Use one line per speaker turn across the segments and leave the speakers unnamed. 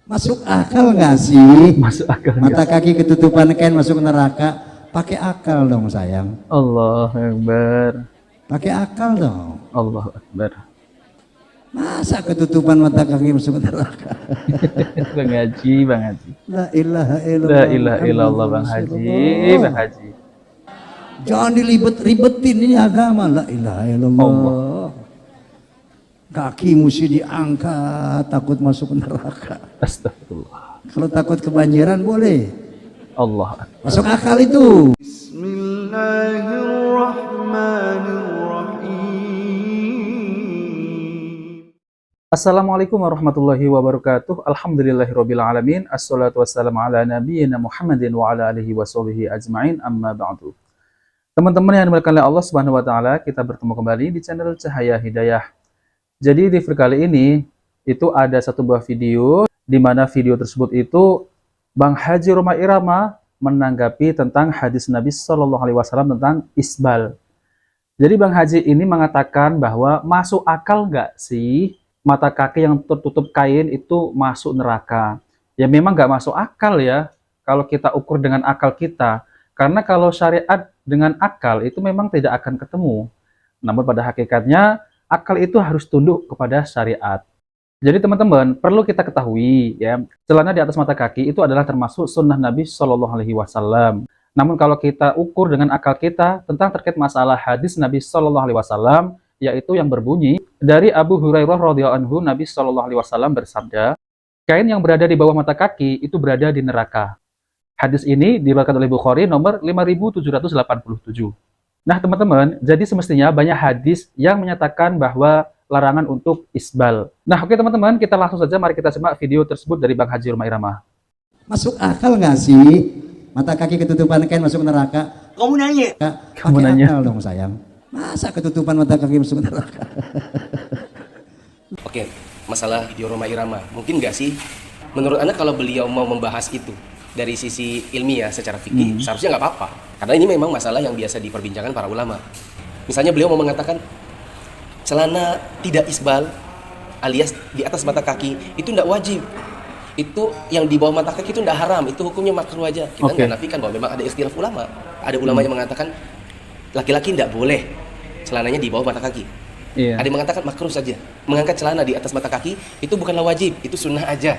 Masuk akal nggak sih?
Masuk akal
Mata
nggak?
kaki ketutupan kain masuk neraka. Pakai akal dong sayang.
Allahu Akbar.
Pakai akal dong.
Allahu Akbar.
Masa ketutupan mata kaki masuk neraka?
Bang Haji, Bang Haji.
La ilaha illallah.
La ilaha illallah Bang Haji, Bang Haji.
Jangan dilibet-ribetin, ini agama. La ilaha illallah.
Allah.
Kaki mesti diangkat, takut masuk neraka.
Astagfirullah.
Kalau takut kebanjiran boleh.
Allah.
Masuk akal itu.
Assalamualaikum warahmatullahi wabarakatuh. Alhamdulillahirabbil alamin. Assalatu wassalamu ala nabiyyina Muhammadin wa ala alihi washabihi ajmain. Amma ba'du. Teman-teman yang dimuliakan oleh Allah Subhanahu wa taala, kita bertemu kembali di channel Cahaya Hidayah. Jadi di video kali ini itu ada satu buah video di mana video tersebut itu Bang Haji Rhoma Irama menanggapi tentang hadis Nabi Shallallahu Alaihi Wasallam tentang isbal. Jadi Bang Haji ini mengatakan bahwa masuk akal nggak sih mata kaki yang tertutup kain itu masuk neraka? Ya memang nggak masuk akal ya kalau kita ukur dengan akal kita. Karena kalau syariat dengan akal itu memang tidak akan ketemu. Namun pada hakikatnya akal itu harus tunduk kepada syariat. Jadi teman-teman, perlu kita ketahui ya, celana di atas mata kaki itu adalah termasuk sunnah Nabi Shallallahu Alaihi Wasallam. Namun kalau kita ukur dengan akal kita tentang terkait masalah hadis Nabi Shallallahu Alaihi Wasallam, yaitu yang berbunyi dari Abu Hurairah radhiyallahu anhu, Nabi Shallallahu Alaihi Wasallam bersabda, kain yang berada di bawah mata kaki itu berada di neraka. Hadis ini diriwayatkan oleh Bukhari nomor 5787. Nah teman-teman, jadi semestinya banyak hadis yang menyatakan bahwa larangan untuk isbal. Nah oke teman-teman, kita langsung saja mari kita simak video tersebut dari Bang Haji Rhoma Irama.
Masuk akal nggak sih? Mata kaki ketutupan kain masuk neraka.
Kamu nanya?
Kamu
Pakai
nanya.
akal dong sayang. Masa ketutupan mata kaki masuk neraka?
Oke, masalah video Rhoma Irama. Mungkin nggak sih? Menurut Anda kalau beliau mau membahas itu dari sisi ilmiah secara fikih, seharusnya nggak apa-apa. Karena ini memang masalah yang biasa diperbincangkan para ulama. Misalnya beliau mau mengatakan celana tidak isbal alias di atas mata kaki itu tidak wajib. Itu yang di bawah mata kaki itu tidak haram, itu hukumnya makruh aja. Kita nggak nafikan bahwa memang ada ikhtilaf ulama. Ada ulama yang mengatakan laki-laki tidak boleh celananya di bawah mata kaki.
Iya.
Ada yang mengatakan makruh saja. Mengangkat celana di atas mata kaki itu bukanlah wajib, itu sunnah aja.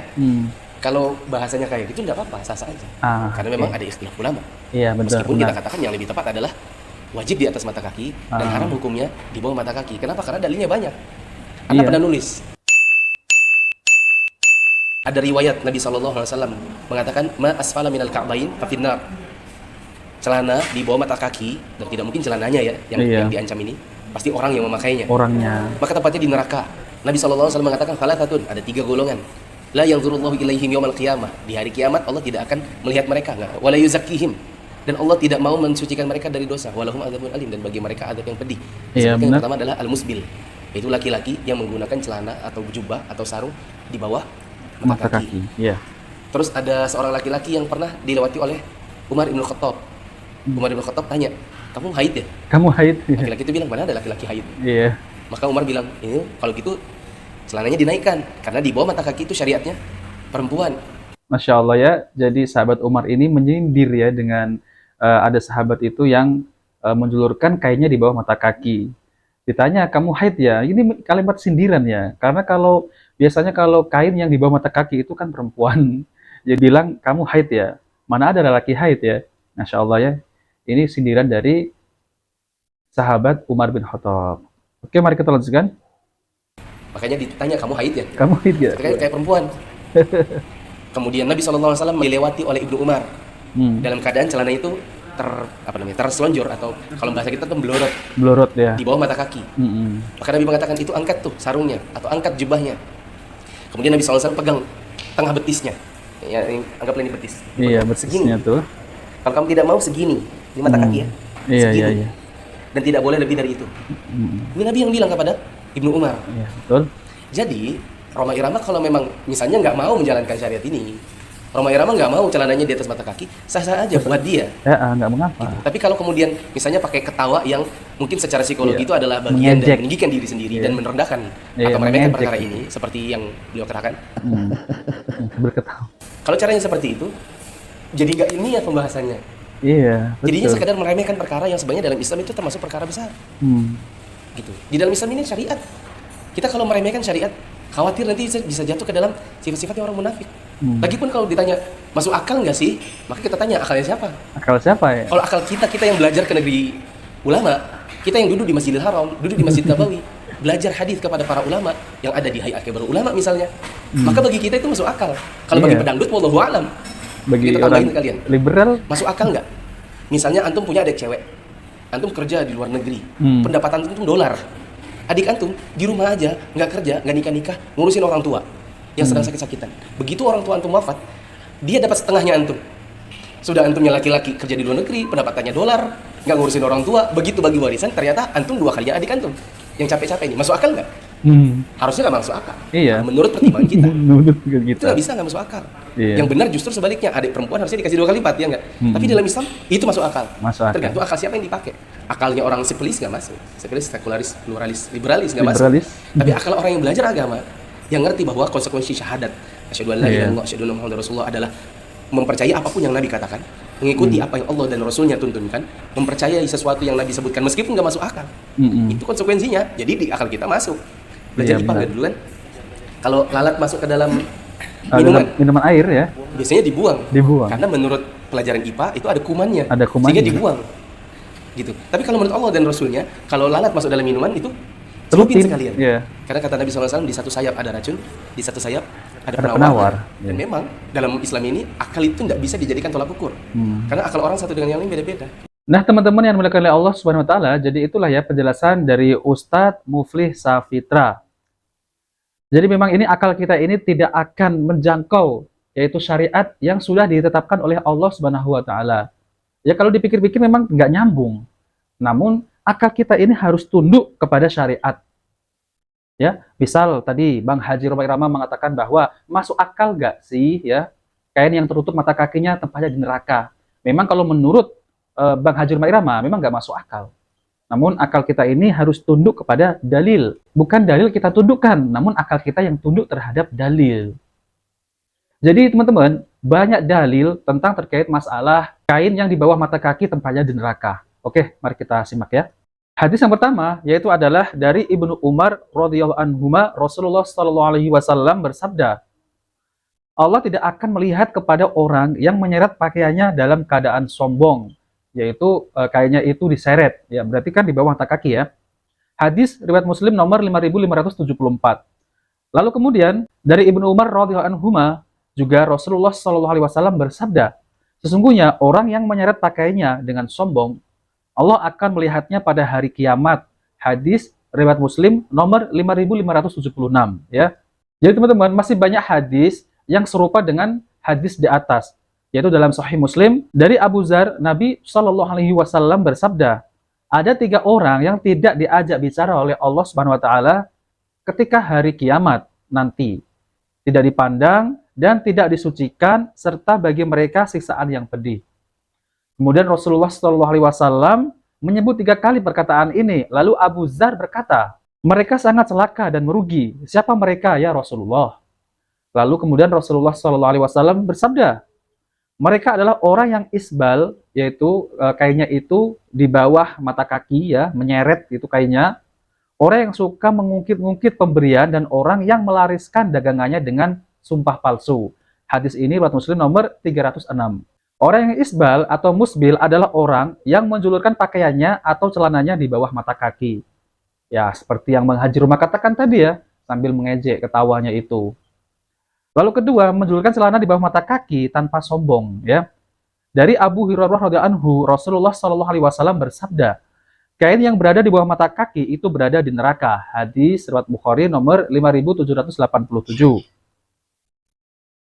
Kalau bahasanya kayak gitu tidak apa-apa, sah-sah aja. Karena memang ada ikhtilaf ulama.
Iya betul.
Meskipun kita katakan yang lebih tepat adalah wajib di atas mata kaki dan haram hukumnya di bawah mata kaki. Kenapa? Karena dalilnya banyak. Anda pernah nulis. Ada riwayat Nabi SAW mengatakan ma asfala minal ka'bain fa finnar. Celana di bawah mata kaki, dan tidak mungkin celananya ya yang diancam ini, pasti orang yang memakainya.
Orangnya.
Maka tempatnya di neraka. Nabi SAW mengatakan falathatun, ada 3 golongan. La yanzurullahu ilaihim yaumal qiyamah. Di hari kiamat Allah tidak akan melihat mereka, wala yuzakkihim. Dan Allah tidak mau mensucikan mereka dari dosa. Walahum adzabun alim, dan bagi mereka adab yang pedih.
Iya,
Yang
benar.
pertama adalah al-musbil. Yaitu laki-laki yang menggunakan celana atau jubah atau sarung di bawah mata kaki.
Iya.
Terus ada seorang laki-laki yang pernah dilewati oleh Umar bin Khattab. Umar bin Khattab tanya, "Kamu haid ya?"
Kamu haid?
Laki-laki itu bilang, "Mana ada laki-laki haid?"
Iya.
Maka Umar bilang, kalau gitu celananya dinaikkan, karena di bawah mata kaki itu syariatnya perempuan.
Masya Allah ya, jadi sahabat Umar ini menyindir ya dengan ada sahabat itu yang menjulurkan kainnya di bawah mata kaki. Ditanya, kamu haid ya? Ini kalimat sindiran ya, karena kalau biasanya kalau kain yang di bawah mata kaki itu kan perempuan. Dia bilang, kamu haid ya? Mana ada laki haid ya? Masya Allah ya, ini sindiran dari sahabat Umar bin Khattab. Oke, mari kita lanjutkan.
Makanya ditanya, kamu haid ya?
Kamu haid ya?
Kayak perempuan. Kemudian Nabi SAW dilewati oleh Ibnu Umar dalam keadaan celana itu terselonjor, atau kalau bahasa kita tuh
Belorot ya.
di bawah mata kaki. Maka Nabi mengatakan, itu angkat tuh sarungnya atau angkat jubahnya. Kemudian Nabi SAW pegang tengah betisnya. Ya, anggaplah ini betis.
Iya, betisnya tuh.
Kalau kamu tidak mau segini di mata kaki ya.
Iya,
segini.
iya.
Dan tidak boleh lebih dari itu. Ini Nabi yang bilang kepada Ibnu Umar.
Iya, betul.
Jadi Rhoma Irama kalau memang misalnya nggak mau menjalankan syariat ini, Roma Irama nggak mau celananya di atas mata kaki, sah-sah aja buat dia.
Ya, nggak mengapa.
Gitu. Tapi kalau kemudian misalnya pakai ketawa yang mungkin secara psikologi
Iya.
itu adalah bagian
Mengejek.
dari meninggikan diri sendiri
Iya.
dan merendahkan
Iya,
atau meremehkan
mengejek.
perkara ini seperti yang beliau katakan.
Berketawa.
Kalau caranya seperti itu, jadi nggak ilmiah pembahasannya.
Iya,
Jadinya
betul.
sekedar meremehkan perkara yang sebenarnya dalam Islam itu termasuk perkara besar. Gitu. Di dalam Islam ini syariat. Kita kalau meremehkan syariat, khawatir nanti bisa jatuh ke dalam sifat-sifatnya orang munafik. Lagipun kalau ditanya masuk akal nggak sih, maka kita tanya akalnya siapa?
Akal siapa ya?
Kalau akal kita yang belajar ke negeri ulama, kita yang duduk di Masjidil Haram, duduk di Masjid Nabawi, belajar hadis kepada para ulama yang ada di Hayat Kibarul Ulama misalnya, maka bagi kita itu masuk akal. Kalau bagi
Iya.
pedangdut, wallahu alam.
Bagi
Kita
orang
tambahin kalian,
liberal,
masuk akal nggak? Misalnya antum punya adik cewek, antum kerja di luar negeri, pendapatan antum dolar. Adik antum di rumah aja, nggak kerja, nggak nikah-nikah, ngurusin orang tua yang sedang sakit-sakitan. Begitu orang tua antum wafat, dia dapat setengahnya antum. Sudah antumnya laki-laki kerja di luar negeri, pendapatannya dolar, nggak ngurusin orang tua, begitu bagi warisan, ternyata antum 2 kalinya adik antum. Yang capek-capek ini, masuk akal nggak? Harusnya nggak masuk akal.
Iya.
Nah, menurut pertimbangan kita.
menurut
Itu
kita.
nggak bisa, nggak masuk akal.
Iya.
Yang benar justru sebaliknya, adik perempuan harusnya dikasih 2 kali lipat, ya nggak? Tapi dalam Islam itu masuk akal.
Masuk akal.
Tergantung akal siapa yang dipakai. Akalnya orang sipilis nggak masuk, sipilis, sekularis, pluralis, liberalis nggak masuk.
Liberalis.
Tapi akal orang yang belajar agama, yang ngerti bahwa konsekuensi syahadat, asyhadu an la ilaha
Iya.
illallah, asyhadu anna muhammadar rasulullah adalah mempercayai apapun yang Nabi katakan, mengikuti apa yang Allah dan Rasulnya tuntunkan, mempercayai sesuatu yang Nabi sebutkan meskipun nggak masuk akal. Itu konsekuensinya. Jadi di akal kita masuk. Belajar
Iya,
IPA
benar.
nggak dulu kan? Kalau lalat masuk ke dalam
Dalam minuman air ya,
biasanya dibuang.
dibuang.
Karena menurut pelajaran IPA itu ada kumannya.
Ada kumannya.
Sehingga dibuang. Gitu. Tapi kalau menurut Allah dan Rasulnya, kalau lalat masuk dalam minuman itu celupin sekalian.
Iya.
Karena kata Nabi SAW, di satu sayap ada racun, di satu sayap ada
Ada
penawar.
penawar.
Dan
Iya.
memang dalam Islam ini akal itu tidak bisa dijadikan tolak ukur. Karena akal orang satu dengan yang lain beda-beda.
Nah, teman-teman yang dimuliakan oleh Allah Subhanahu wa taala, jadi itulah ya penjelasan dari Ustadz Muflih Safitra. Jadi memang ini akal kita ini tidak akan menjangkau yaitu syariat yang sudah ditetapkan oleh Allah Subhanahu wa taala. Ya kalau dipikir-pikir memang nggak nyambung. Namun akal kita ini harus tunduk kepada syariat. Ya, misal tadi Bang Haji Roma Irama mengatakan bahwa masuk akal nggak sih ya kain yang tertutup mata kakinya tempatnya di neraka. Memang kalau menurut Bang Haji Roma Irama memang nggak masuk akal. Namun akal kita ini harus tunduk kepada dalil. Bukan dalil kita tundukkan, namun akal kita yang tunduk terhadap dalil. Jadi teman-teman, banyak dalil tentang terkait masalah kain yang di bawah mata kaki tempatnya di neraka. Oke, mari kita simak ya. Hadis yang pertama yaitu adalah dari Ibnu Umar radhiyallahu anhuma, Rasulullah shallallahu alaihi wasallam bersabda, Allah tidak akan melihat kepada orang yang menyeret pakaiannya dalam keadaan sombong, yaitu kainnya itu diseret, ya berarti kan di bawah mata kaki ya. Hadis riwayat Muslim nomor 5574. Lalu kemudian dari Ibnu Umar radhiyallahu anhuma juga Rasulullah shallallahu alaihi wasallam bersabda, sesungguhnya orang yang menyeret pakaiannya dengan sombong, Allah akan melihatnya pada hari kiamat. Hadis riwayat Muslim nomor 5576 ya. Jadi teman-teman, masih banyak hadis yang serupa dengan hadis di atas, yaitu dalam Sahih Muslim dari Abu Dzar, Nabi Shallallahu alaihi wasallam bersabda, ada 3 orang yang tidak diajak bicara oleh Allah Subhanahu wa taala ketika hari kiamat nanti, tidak dipandang dan tidak disucikan, serta bagi mereka siksaan yang pedih. Kemudian Rasulullah Shallallahu alaihi wasallam menyebut 3 kali perkataan ini. Lalu Abu Dzar berkata, mereka sangat celaka dan merugi. Siapa mereka ya Rasulullah? Lalu kemudian Rasulullah Shallallahu alaihi wasallam bersabda, mereka adalah orang yang isbal, yaitu kainnya itu di bawah mata kaki ya, menyeret itu kainnya. Orang yang suka mengungkit-ungkit pemberian dan orang yang melariskan dagangannya dengan sumpah palsu. Hadis ini riwayat Muslim nomor 306. Orang yang isbal atau musbil adalah orang yang menjulurkan pakaiannya atau celananya di bawah mata kaki. Ya, seperti yang Bang Haji Rumah katakan tadi ya, sambil mengejek ketawanya itu. Lalu kedua, menjulurkan celana di bawah mata kaki tanpa sombong ya. Dari Abu Hurairah radhiyallahu anhu, Rasulullah shallallahu alaihi wasallam bersabda, kain yang berada di bawah mata kaki itu berada di neraka. Hadis riwayat Bukhari nomor 5787.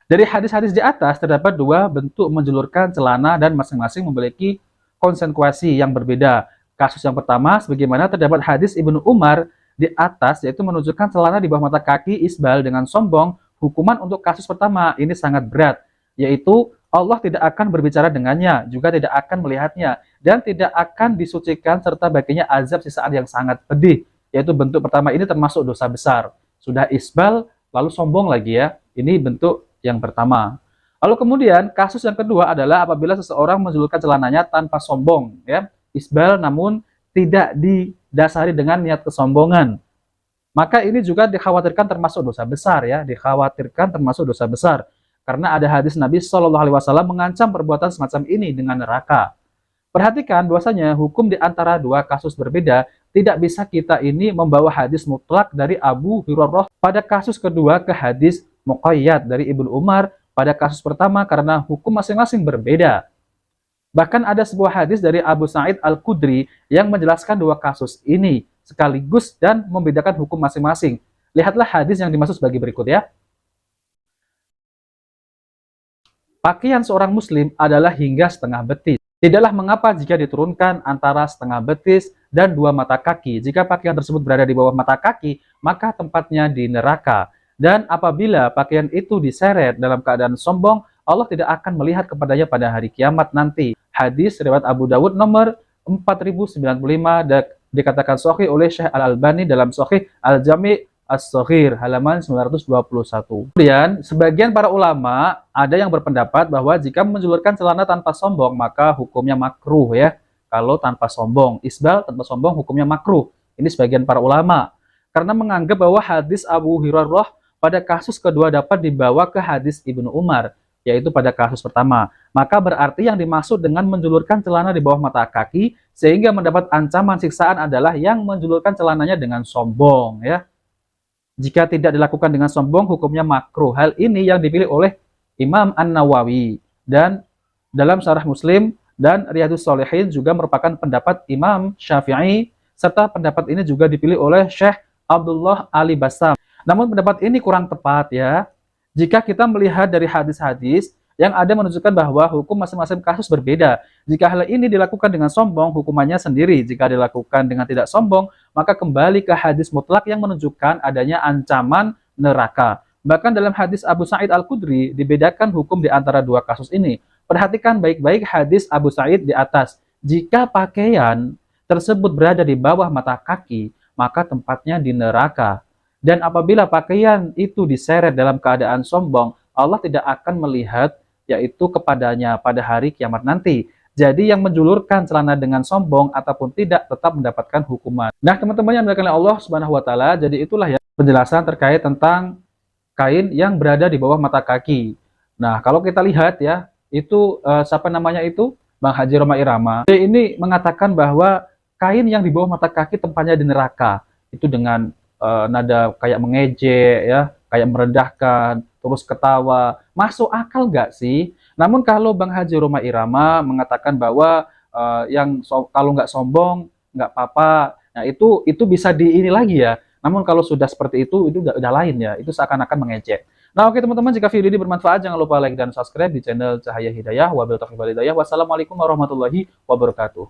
Dari hadis-hadis di atas terdapat 2 bentuk menjulurkan celana dan masing-masing memiliki konsekuensi yang berbeda. Kasus yang pertama, sebagaimana terdapat hadis Ibnu Umar di atas, yaitu menunjukkan celana di bawah mata kaki isbal dengan sombong. Hukuman untuk kasus pertama ini sangat berat. yaitu Allah tidak akan berbicara dengannya, juga tidak akan melihatnya, dan tidak akan disucikan serta baginya azab sisaan yang sangat pedih. Yaitu bentuk pertama ini termasuk dosa besar. Sudah isbal, lalu sombong lagi ya. Ini bentuk yang pertama. Lalu kemudian kasus yang kedua adalah apabila seseorang menjulurkan celananya tanpa sombong, ya. Isbal namun tidak didasari dengan niat kesombongan. Maka ini juga dikhawatirkan termasuk dosa besar ya, dikhawatirkan termasuk dosa besar. Karena ada hadis Nabi Shallallahu Alaihi Wasallam mengancam perbuatan semacam ini dengan neraka. Perhatikan bahwasanya hukum di antara dua kasus berbeda, tidak bisa kita ini membawa hadis mutlak dari Abu Hurairah pada kasus kedua ke hadis muqayyad dari Ibnu Umar pada kasus pertama karena hukum masing-masing berbeda. Bahkan ada sebuah hadis dari Abu Sa'id Al-Khudri yang menjelaskan dua kasus ini sekaligus dan membedakan hukum masing-masing. Lihatlah hadis yang dimaksud sebagai berikut ya. Pakaian seorang muslim adalah hingga setengah betis. Tidaklah mengapa jika diturunkan antara setengah betis dan 2 mata kaki. Jika pakaian tersebut berada di bawah mata kaki, maka tempatnya di neraka. Dan apabila pakaian itu diseret dalam keadaan sombong, Allah tidak akan melihat kepadanya pada hari kiamat nanti. Hadis riwayat Abu Dawud nomor 4095 dikatakan sahih oleh Syekh Al-Albani dalam Sahih Al-Jami' As-Shaghir halaman 921. Kemudian sebagian para ulama ada yang berpendapat bahwa jika menjulurkan celana tanpa sombong maka hukumnya makruh ya. Kalau tanpa sombong, isbal tanpa sombong hukumnya makruh. Ini sebagian para ulama karena menganggap bahwa hadis Abu Hurairah pada kasus kedua dapat dibawa ke hadis Ibnu Umar, yaitu pada kasus pertama. Maka berarti yang dimaksud dengan menjulurkan celana di bawah mata kaki sehingga mendapat ancaman siksaan adalah yang menjulurkan celananya dengan sombong ya. Jika tidak dilakukan dengan sombong, hukumnya makruh. Hal ini yang dipilih oleh Imam An-Nawawi. Dan dalam Syarah Muslim dan Riyadhus Shalihin juga merupakan pendapat Imam Syafi'i. Serta pendapat ini juga dipilih oleh Syekh Abdullah Ali Bassam. Namun pendapat ini kurang tepat ya. Jika kita melihat dari hadis-hadis yang ada menunjukkan bahwa hukum masing-masing kasus berbeda. Jika hal ini dilakukan dengan sombong, hukumannya sendiri. Jika dilakukan dengan tidak sombong, maka kembali ke hadis mutlak yang menunjukkan adanya ancaman neraka. Bahkan dalam hadis Abu Sa'id Al-Khudri, dibedakan hukum di antara dua kasus ini. Perhatikan baik-baik hadis Abu Sa'id di atas. Jika pakaian tersebut berada di bawah mata kaki, maka tempatnya di neraka. Dan apabila pakaian itu diseret dalam keadaan sombong, Allah tidak akan melihat yaitu kepadanya pada hari kiamat nanti. Jadi yang menjulurkan celana dengan sombong ataupun tidak tetap mendapatkan hukuman. Nah teman-teman yang dimuliakan oleh Allah Subhanahu wa Ta'ala, jadi itulah ya penjelasan terkait tentang kain yang berada di bawah mata kaki. Nah kalau kita lihat ya, itu siapa namanya itu? Bang Haji Roma Irama. Ini mengatakan bahwa kain yang di bawah mata kaki tempatnya di neraka. Itu dengan nada kayak mengejek ya, kayak merendahkan, terus ketawa, masuk akal nggak sih? Namun kalau Bang Haji Roma Irama mengatakan bahwa kalau nggak sombong nggak apa-apa, nah itu bisa di ini lagi ya. Namun kalau sudah seperti itu udah lain ya, itu seakan-akan mengejek. Nah oke teman-teman, jika video ini bermanfaat jangan lupa like dan subscribe di channel Cahaya Hidayah. Wabillahi taufiq wal hidayah. Wassalamualaikum warahmatullahi wabarakatuh.